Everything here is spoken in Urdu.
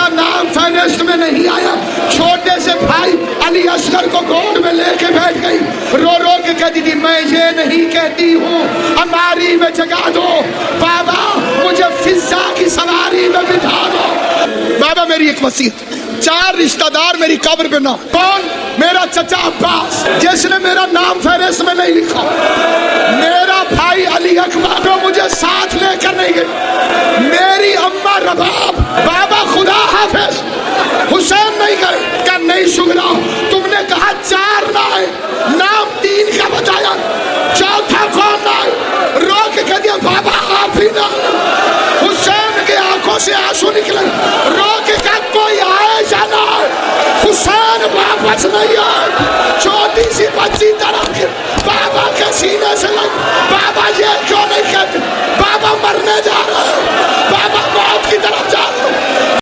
کا نام فہرست میں نہیں آیا، چھوٹے سے بھائی علی اصغر کو گود میں لے کے بیٹھ گئی، رو رو کے کہتی تھی میں یہ نہیں کہتی ہوں ہماری میں جگا دو بابا، مجھے فضا کی سواری میں بٹھا دو۔ بابا میری ایک وصیت، 4 رشتہ دار میری قبر پہ نہ، کون؟ میرا چچا عباس جس نے میرا نام فہرست میں نہیں لکھا، میرا بھائی علی اکبر جو مجھے ساتھ لے کر نہیں گئے، میری اماں رباب، بابا خدا حافظ، حسین نہیں گئے کہ نہیں شگرا تم نے کہا 4 نہ ہے، نام 3 کا بتایا، چوتھا کون نہ ہے؟ رو کے کہہ دیا بابا آپ ہی نہ۔ حسین کے آنکھوں سے آنسو نکلے، رو کے کہا کوئی آئے یا نہ آئے، حسین واپس نہیں آئے۔